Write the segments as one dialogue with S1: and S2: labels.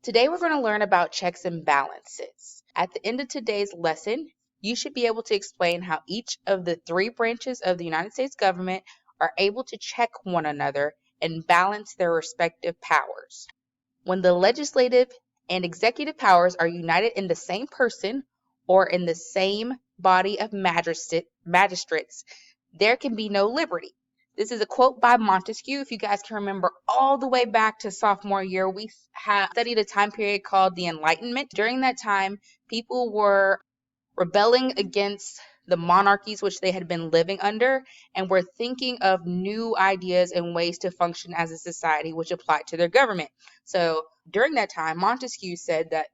S1: Today we're going to learn about checks and balances. At the end of today's lesson, you should be able to explain how each of the three branches of the United States government are able to check one another and balance their respective powers. When the legislative and executive powers are united in the same person or in the same body of magistrates, there can be no liberty. This is a quote by Montesquieu. If you guys can remember all the way back to sophomore year, we have studied a time period called the Enlightenment. During that time, people were rebelling against the monarchies which they had been living under and were thinking of new ideas and ways to function as a society which applied to their government. So during that time, Montesquieu said that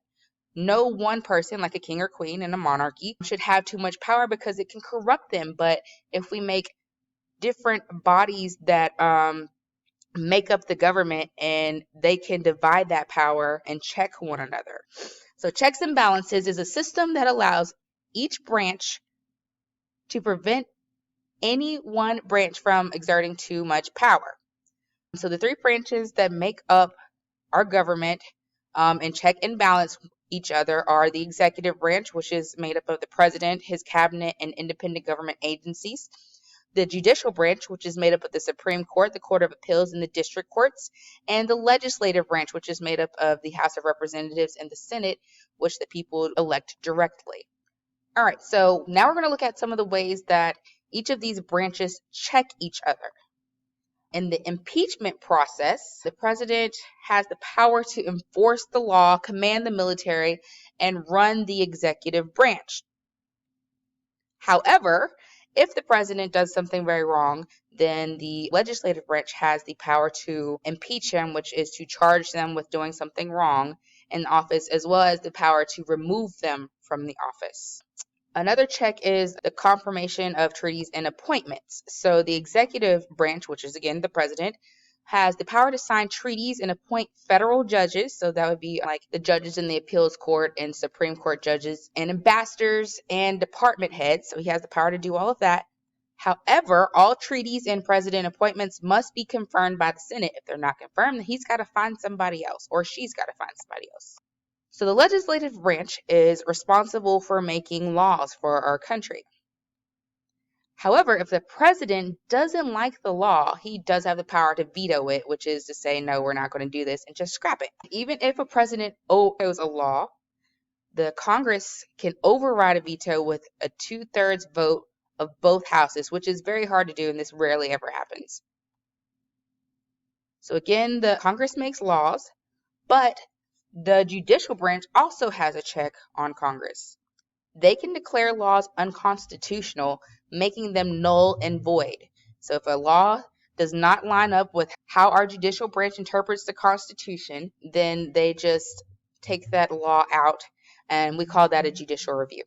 S1: no one person, like a king or queen in a monarchy, should have too much power because it can corrupt them. But if we make different bodies that make up the government, and they can divide that power and check one another. So checks and balances is a system that allows each branch to prevent any one branch from exerting too much power. So the three branches that make up our government and check and balance each other are the executive branch, which is made up of the president, his cabinet, and independent government agencies. The judicial branch, which is made up of the Supreme Court, the Court of Appeals, and the district courts, and the legislative branch, which is made up of the House of Representatives and the Senate, which the people elect directly. All right, so now we're going to look at some of the ways that each of these branches check each other. In the impeachment process, the president has the power to enforce the law, command the military, and run the executive branch. However, if the president does something very wrong, then the legislative branch has the power to impeach him, which is to charge them with doing something wrong in office, as well as the power to remove them from the office. Another check is the confirmation of treaties and appointments. So the executive branch, which is again the president, has the power to sign treaties and appoint federal judges. So that would be like the judges in the appeals court and Supreme Court judges and ambassadors and department heads. So he has the power to do all of that. However, all treaties and president appointments must be confirmed by the Senate. If they're not confirmed, then he's got to find somebody else, or she's got to find somebody else. So the legislative branch is responsible for making laws for our country. However, if the president doesn't like the law, he does have the power to veto it, which is to say, no, we're not going to do this, and just scrap it. Even if a president vetoes a law, the Congress can override a veto with a 2/3 vote of both houses, which is very hard to do, and this rarely ever happens. So again, the Congress makes laws, but the judicial branch also has a check on Congress. They can declare laws unconstitutional, making them null and void. So if a law does not line up with how our judicial branch interprets the Constitution, then they just take that law out, and we call that a judicial review.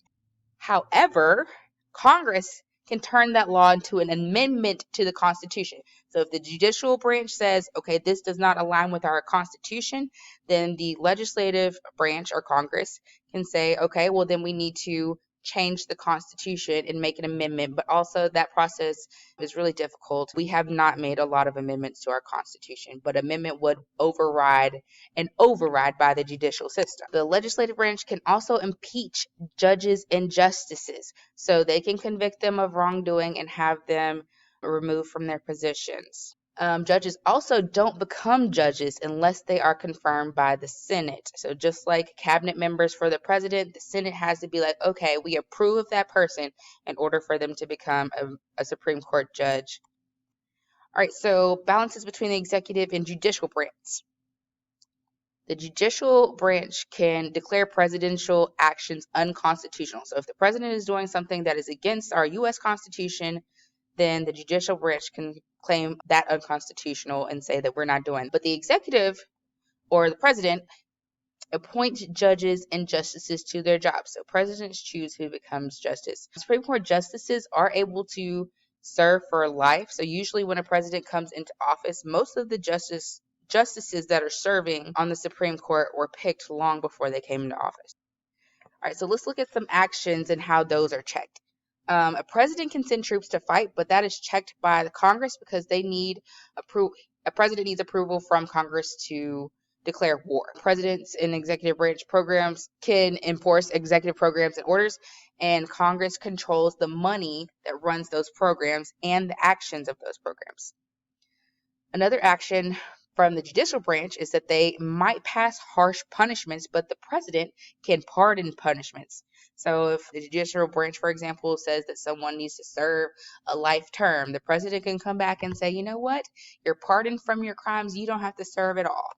S1: However, Congress can turn that law into an amendment to the Constitution. So if the judicial branch says, okay, this does not align with our Constitution, then the legislative branch or Congress can say, okay, well, then we need to change the Constitution and make an amendment. But also that process is really difficult. We have not made a lot of amendments to our Constitution, but amendment would override by the judicial system. The legislative branch can also impeach judges and justices, so they can convict them of wrongdoing and have them removed from their positions. Judges also don't become judges unless they are confirmed by the Senate. So just like cabinet members for the president, the Senate has to be like, okay, we approve of that person in order for them to become a Supreme Court judge. All right, so balances between the executive and judicial branch. The judicial branch can declare presidential actions unconstitutional. So if the president is doing something that is against our U.S. Constitution, then the judicial branch can claim that unconstitutional and say that we're not doing it. But the executive or the president appoints judges and justices to their jobs. So presidents choose who becomes justice. Supreme Court justices are able to serve for life. So usually when a president comes into office, most of the justices that are serving on the Supreme Court were picked long before they came into office. All right, so let's look at some actions and how those are checked. A president can send troops to fight, but that is checked by the Congress because they need a president needs approval from Congress to declare war. Presidents and executive branch programs can enforce executive programs and orders, and Congress controls the money that runs those programs and the actions of those programs. Another action from the judicial branch is that they might pass harsh punishments, but the president can pardon punishments. So if the judicial branch, for example, says that someone needs to serve a life term, the president can come back and say, you know what, you're pardoned from your crimes, you don't have to serve at all.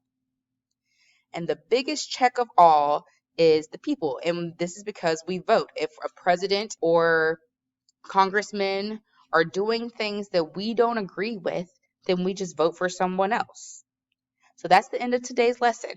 S1: And the biggest check of all is the people. And this is because we vote. If a president or congressmen are doing things that we don't agree with, then we just vote for someone else. So that's the end of today's lesson.